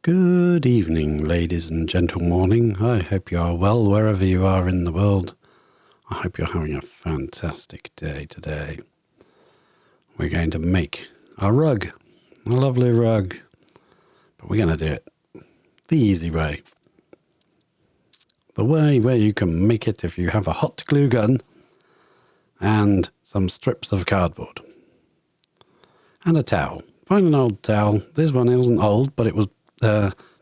Good evening, ladies and gentlemen. I hope you are well wherever you are in the world. I hope you're having a fantastic day today. We're going to make a rug, a lovely rug, but we're going to do it the easy way. The way where you can make it if you have a hot glue gun and some strips of cardboard and a towel. Find an old towel. This one isn't old, but it was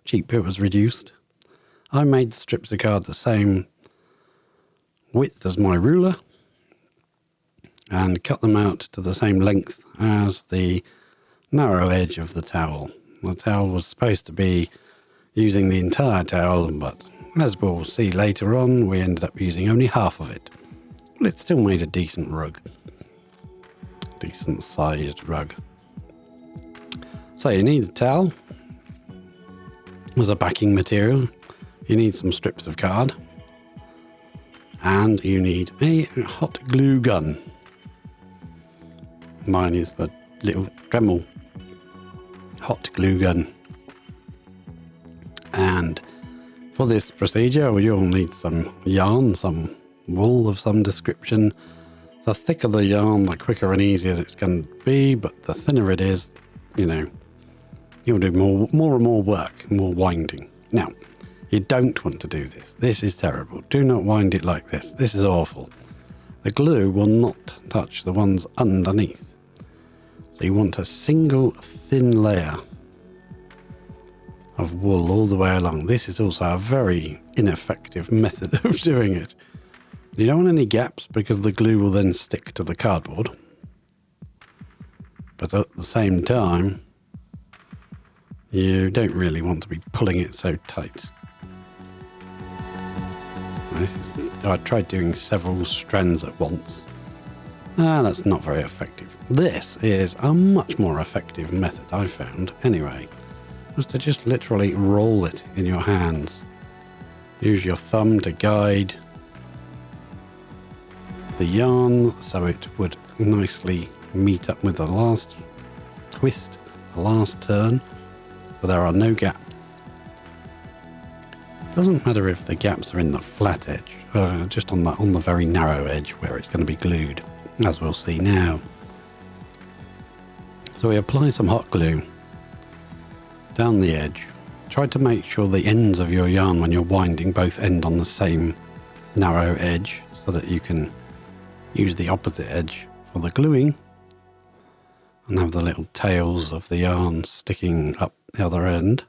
cheap. It was reduced. I made the strips of card the same width as my ruler and cut them out to the same length as the narrow edge of the towel. The towel was supposed to be using the entire towel, but as we'll see later on, we ended up using only half of it. But it still made a decent rug. Decent sized rug. So you need a towel as a backing material. You need some strips of card. And you need a hot glue gun. Mine is the little Dremel hot glue gun. And for this procedure, you'll need some yarn, some wool of some description. The thicker the yarn, the quicker and easier it's going to be, but the thinner it is, you'll do more and more work, more winding. Now, you don't want to do this. This is terrible. Do not wind it like this. This is awful. The glue will not touch the ones underneath. So you want a single thin layer of wool all the way along. This is also a very ineffective method of doing it. You don't want any gaps because the glue will then stick to the cardboard. But at the same time, you don't really want to be pulling it so tight. I tried doing several strands at once. That's not very effective. This is a much more effective method I found anyway, was to just literally roll it in your hands. Use your thumb to guide the yarn so it would nicely meet up with the last twist, the last turn. So there are no gaps. It doesn't matter if the gaps are in the flat edge, just on the very narrow edge where it's going to be glued, as we'll see now. So we apply some hot glue down the edge. Try to make sure the ends of your yarn when you're winding both end on the same narrow edge so that you can use the opposite edge for the gluing and have the little tails of the yarn sticking up the other end.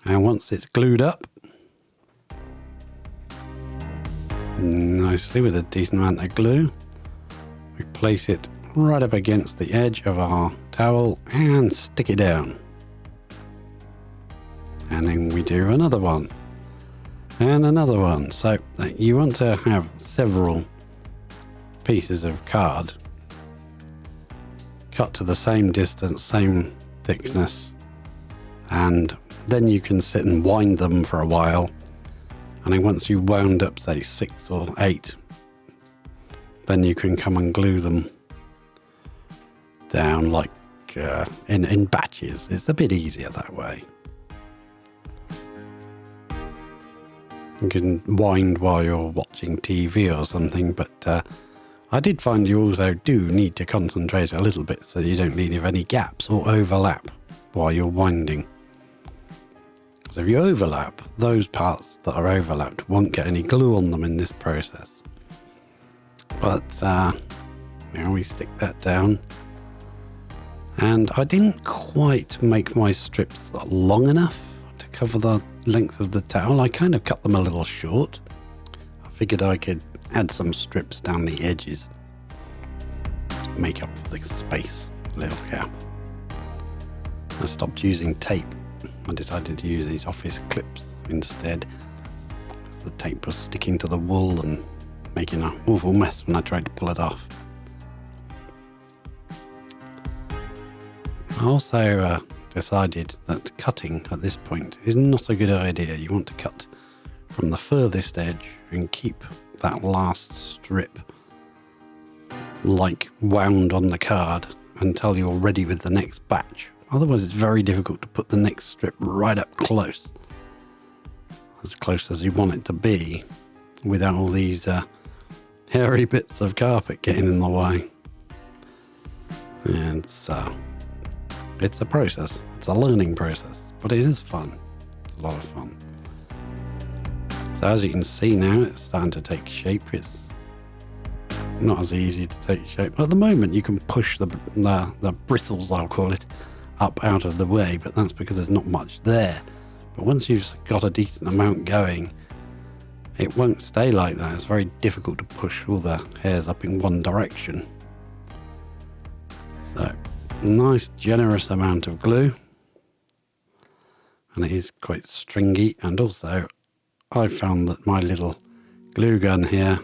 And once it's glued up nicely with a decent amount of glue, we place it right up against the edge of our towel and stick it down. And then we do another one and another one. So you want to have several pieces of card cut to the same distance, same thickness, and then you can sit and wind them for a while. And then once you've wound up, say 6 or 8, then you can come and glue them down like in batches. It's a bit easier that way. You can wind while you're watching TV or something, but I did find you also do need to concentrate a little bit so you don't leave any gaps or overlap while you're winding. So if you overlap, those parts that are overlapped won't get any glue on them in this process. But we stick that down. And I didn't quite make my strips long enough to cover the length of the towel. I kind of cut them a little short. I figured I could add some strips down the edges, make up for the space, little gap. I stopped using tape. I decided to use these office clips instead, because the tape was sticking to the wool and making an awful mess when I tried to pull it off. I also decided that cutting at this point is not a good idea. You want to cut from the furthest edge and keep that last strip like wound on the card until you're ready with the next batch. Otherwise it's very difficult to put the next strip right up close as you want it to be, without all these hairy bits of carpet getting in the way. And so it's a process. It's a learning process, but it is fun. It's a lot of fun. So as you can see now, it's starting to take shape. It's not as easy to take shape. At the moment, you can push the bristles, I'll call it, up out of the way, but that's because there's not much there. But once you've got a decent amount going, it won't stay like that. It's very difficult to push all the hairs up in one direction. So, nice generous amount of glue. And it is quite stringy, and also I found that my little glue gun here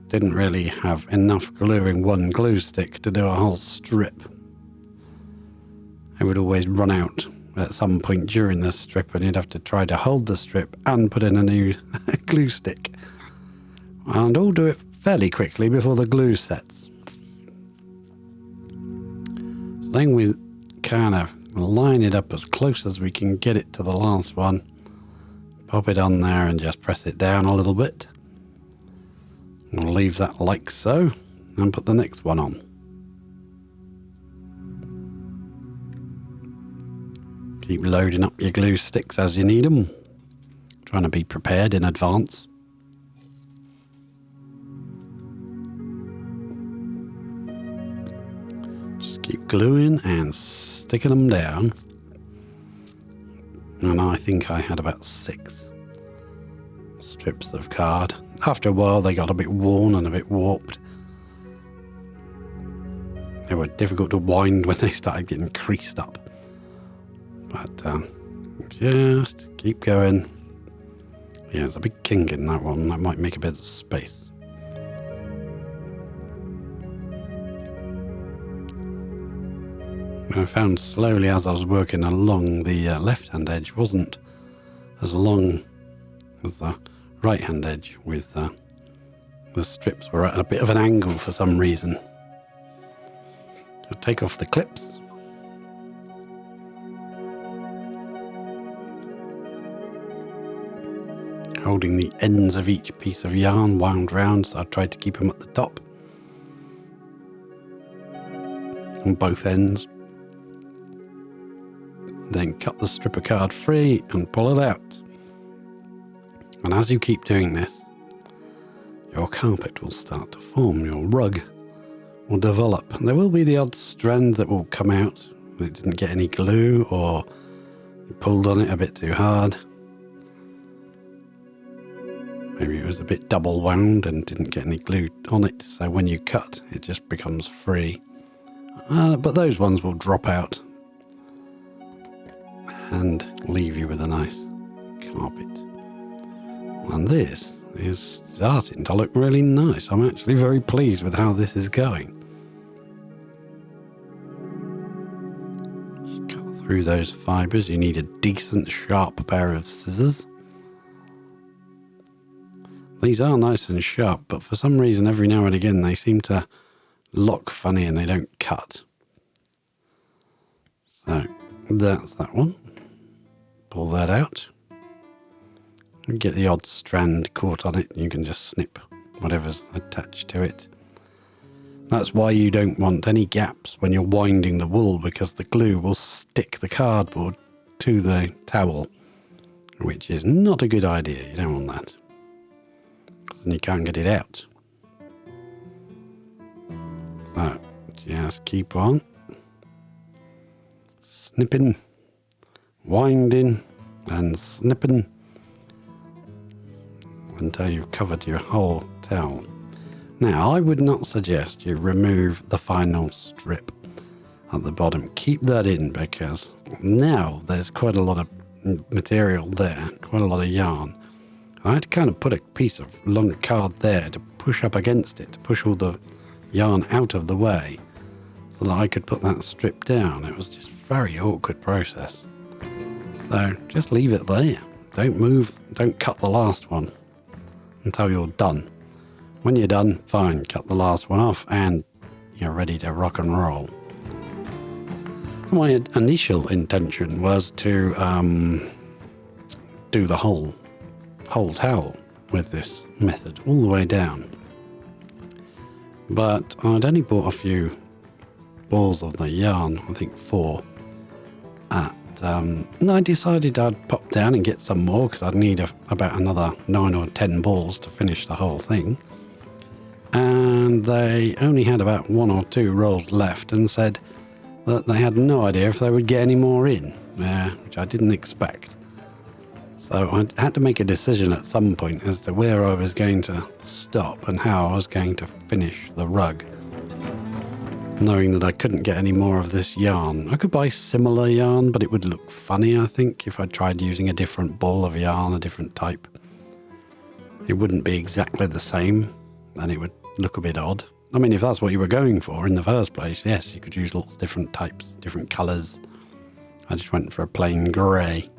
didn't really have enough glue in one glue stick to do a whole strip. It would always run out at some point during the strip, and you'd have to try to hold the strip and put in a new glue stick. And all do it fairly quickly before the glue sets. So then we kind of line it up as close as we can get it to the last one. Pop it on there and just press it down a little bit. We'll leave that like so, and put the next one on. Keep loading up your glue sticks as you need them. Trying to be prepared in advance. Just keep gluing and sticking them down. And I think I had about 6 strips of card. After a while they got a bit worn and a bit warped. They were difficult to wind when they started getting creased up. But just keep going. Yeah, there's a big kink in that one. That might make a bit of space. And I found slowly as I was working along, the left-hand edge wasn't as long as the right-hand edge, with the strips were at a bit of an angle for some reason. So take off the clips. Holding the ends of each piece of yarn wound round, so I tried to keep them at the top on both ends. Then cut the strip of card free and pull it out. And as you keep doing this, your carpet will start to form, your rug will develop. And there will be the odd strand that will come out when it didn't get any glue, or you pulled on it a bit too hard. Maybe it was a bit double wound and didn't get any glue on it, so when you cut, it just becomes free. But those ones will drop out and leave you with a nice carpet. And this is starting to look really nice. I'm actually very pleased with how this is going. Just cut through those fibres. You need a decent sharp pair of scissors. These are nice and sharp, but for some reason every now and again they seem to lock funny and they don't cut. So that's that one. Pull that out. You get the odd strand caught on it, and you can just snip whatever's attached to it. That's why you don't want any gaps when you're winding the wool, because the glue will stick the cardboard to the towel, which is not a good idea. You don't want that. Then you can't get it out. So just keep on snipping, winding and snipping until you've covered your whole towel. Now, I would not suggest you remove the final strip at the bottom. Keep that in, because now there's quite a lot of material there, quite a lot of yarn. I had to kind of put a piece of long card there to push up against it, to push all the yarn out of the way so that I could put that strip down. It was just a very awkward process. So just leave it there. Don't move, don't cut the last one until you're done. When you're done, fine, cut the last one off and you're ready to rock and roll. My initial intention was to do the whole towel with this method all the way down. But I'd only bought a few balls of the yarn, I think 4, and I decided I'd pop down and get some more because I'd need about another 9 or 10 balls to finish the whole thing. And they only had about 1 or 2 rolls left and said that they had no idea if they would get any more in, which I didn't expect. So I had to make a decision at some point as to where I was going to stop and how I was going to finish the rug. Knowing that I couldn't get any more of this yarn. I could buy similar yarn, but it would look funny, I think, if I tried using a different ball of yarn, a different type. It wouldn't be exactly the same, and it would look a bit odd. I mean, if that's what you were going for in the first place, yes, you could use lots of different types, different colours. I just went for a plain grey,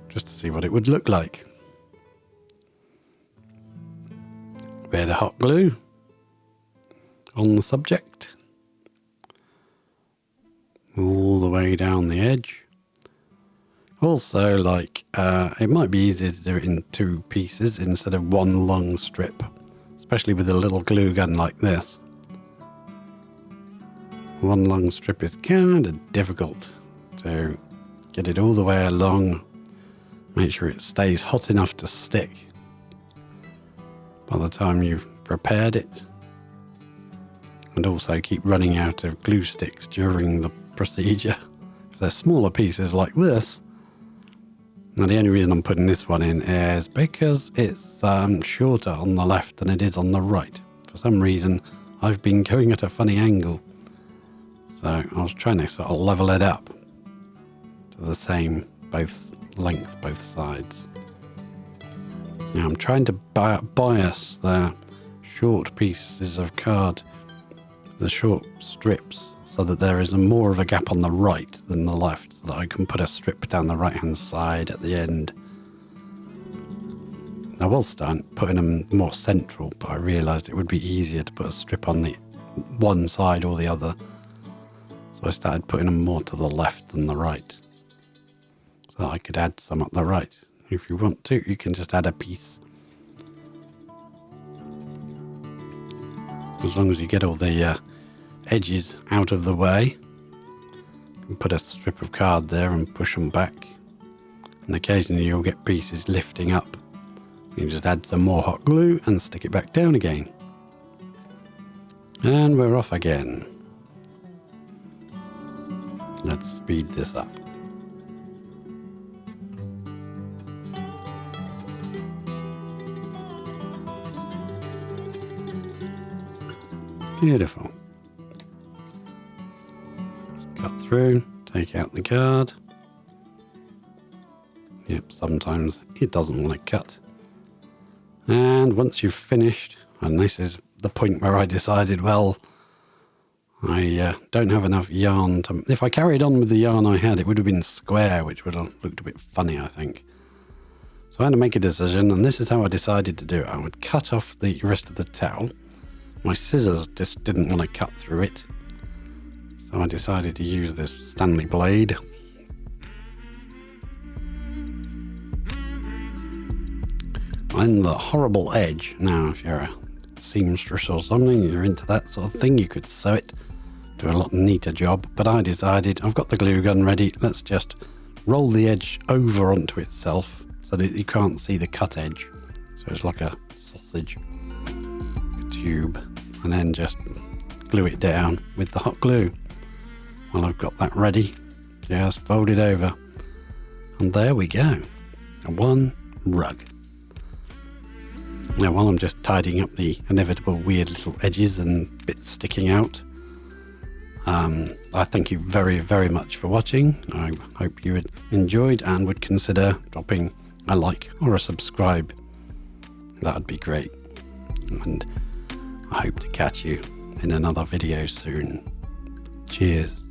just to see what it would look like. Bit of hot glue on the subject, all the way down the edge. Also, it might be easier to do it in 2 pieces instead of 1 long strip, especially with a little glue gun like this. 1 long strip is kind of difficult to get it all the way along, make sure it stays hot enough to stick by the time you've prepared it, and also keep running out of glue sticks during the procedure. If they're smaller pieces like this, now the only reason I'm putting this one in is because it's shorter on the left than it is on the right. For some reason I've been going at a funny angle, so I was trying to sort of level it up to the same both sides. Now I'm trying to bias the short pieces of card, the short strips, so that there is more of a gap on the right than the left, so that I can put a strip down the right hand side at the end. I was putting them more central, but I realised it would be easier to put a strip on the one side or the other, so I started putting them more to the left than the right, so that I could add some at the right. If you want to, you can just add a piece, as long as you get all the edges out of the way. You can put a strip of card there and push them back, and occasionally you'll get pieces lifting up. You just add some more hot glue and stick it back down again, and we're off again. Let's speed this up. Beautiful. Cut through, take out the card. Yep, sometimes it doesn't want to cut. And once you've finished, and this is the point where I decided, well, I don't have enough yarn to... If I carried on with the yarn I had, it would have been square, which would have looked a bit funny, I think. So I had to make a decision, and this is how I decided to do it. I would cut off the rest of the towel. My scissors just didn't want to cut through it, so I decided to use this Stanley blade. And the horrible edge. Now, if you're a seamstress or something, you're into that sort of thing, you could sew it, do a lot neater job. But I decided, I've got the glue gun ready, let's just roll the edge over onto itself so that you can't see the cut edge. So it's like a sausage, a tube, and then just glue it down with the hot glue. Well, I've got that ready, just fold it over, and there we go, one rug. Now, while I'm just tidying up the inevitable weird little edges and bits sticking out, I thank you very, very much for watching. I hope you enjoyed and would consider dropping a like or a subscribe. That would be great. And I hope to catch you in another video soon. Cheers.